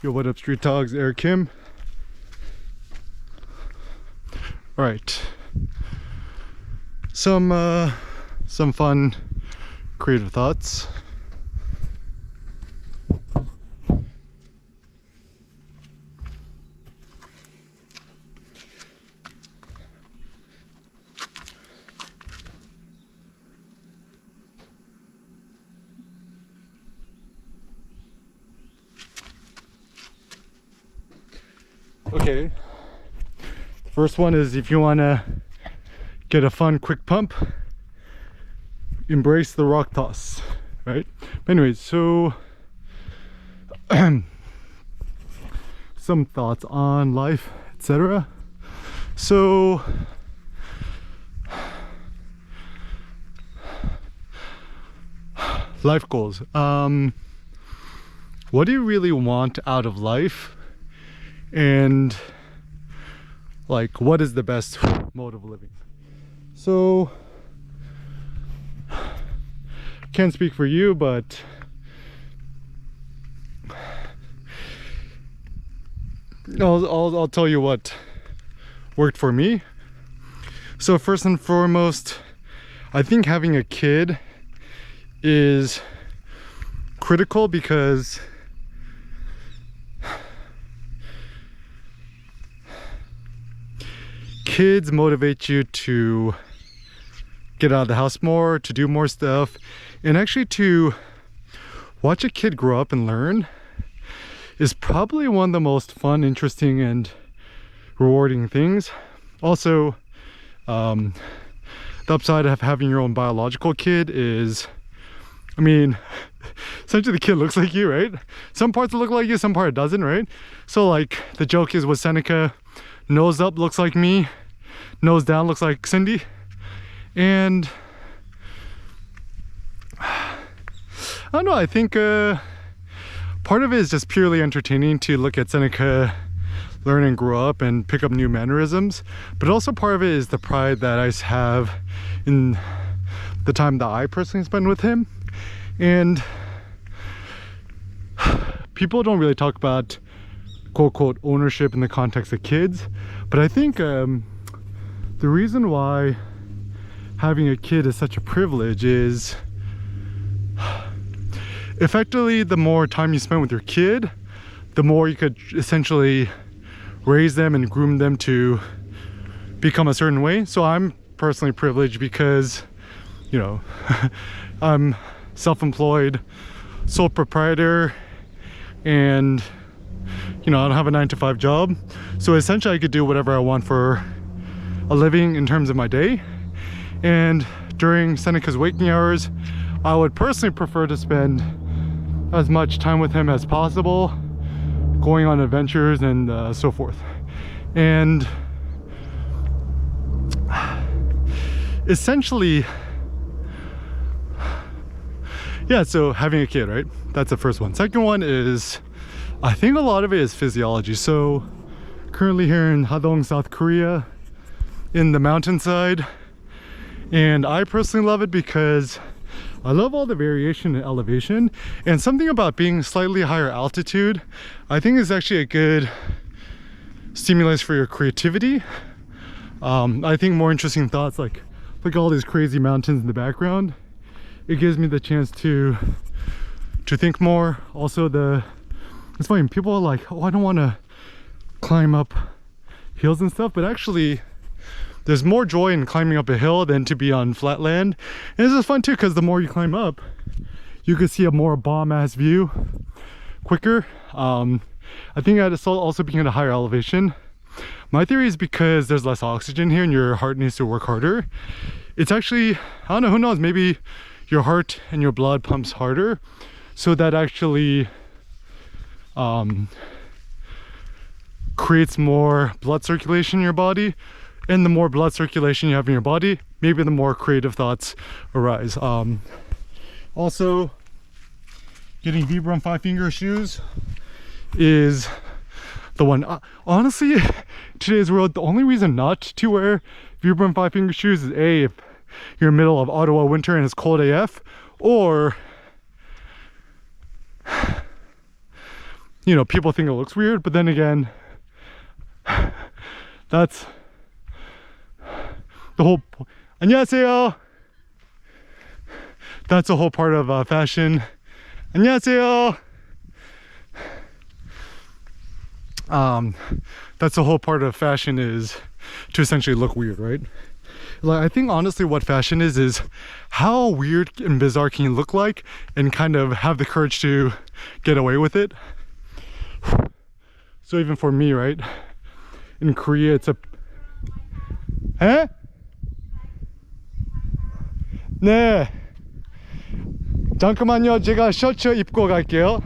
Yo, what up, Street Dogs? Eric Kim. All right, some fun creative thoughts. Okay, the first one is, if you want to get a fun quick pump, embrace the rock toss, right? But anyways, so some thoughts on life, etc. So life goals. What do you really want out of life? And like, what is the best mode of living? So can't speak for you, but I'll tell you what worked for me. So first and foremost, I think having a kid is critical, because kids motivate you to get out of the house more, to do more stuff, and actually to watch a kid grow up and learn is probably one of the most fun, interesting, and rewarding things. Also, the upside of having your own biological kid is, I mean, essentially the kid looks like you, right? Some parts look like you, some part it doesn't, right? So like, the joke is with Seneca, nose up looks like me, nose down looks like Cindy. And I don't know, I think part of it is just purely entertaining to look at Seneca learn and grow up and pick up new mannerisms, but also part of it is the pride that I have in the time that I personally spend with him. And people don't really talk about quote-unquote ownership in the context of kids, but I think the reason why having a kid is such a privilege is, effectively, the more time you spend with your kid, the more you could essentially raise them and groom them to become a certain way. So I'm personally privileged because, you know, I'm self-employed, sole proprietor, and you know, I don't have a 9-to-5 job. So essentially I could do whatever I want for a living in terms of my day. And during Seneca's waking hours, I would personally prefer to spend as much time with him as possible, going on adventures and so forth. And essentially, yeah, so having a kid, right? That's the first one. Second one is, I think a lot of it is physiology. So currently here in Hadong, South Korea, in the mountainside, and I personally love it because I love all the variation in elevation, and something about being slightly higher altitude I think is actually a good stimulus for your creativity. I think more interesting thoughts, like look at all these crazy mountains in the background. It gives me the chance to think more. Also, it's funny, people are like, oh, I don't want to climb up hills and stuff, but actually there's more joy in climbing up a hill than to be on flat land. And this is fun too, because the more you climb up, you can see a more bomb-ass view quicker. I think that also being at a higher elevation, my theory is because there's less oxygen here and your heart needs to work harder. It's actually, I don't know, who knows, maybe your heart and your blood pumps harder, so that actually creates more blood circulation in your body. And the more blood circulation you have in your body, maybe the more creative thoughts arise. Also, getting Vibram 5-finger shoes is the one. Honestly, today's world, the only reason not to wear Vibram 5-finger shoes is A, if you're in the middle of Ottawa winter and it's cold AF, or you know, people think it looks weird, but then again, that's the whole 안녕하세요. That's a whole part of fashion. 안녕하세요. That's the whole part of fashion, is to essentially look weird, right? Like, I think honestly what fashion is how weird and bizarre can you look like and kind of have the courage to get away with it. So even for me, right, in Korea it's a 에? 네, 잠깐만요. 제가 셔츠 입고 갈게요.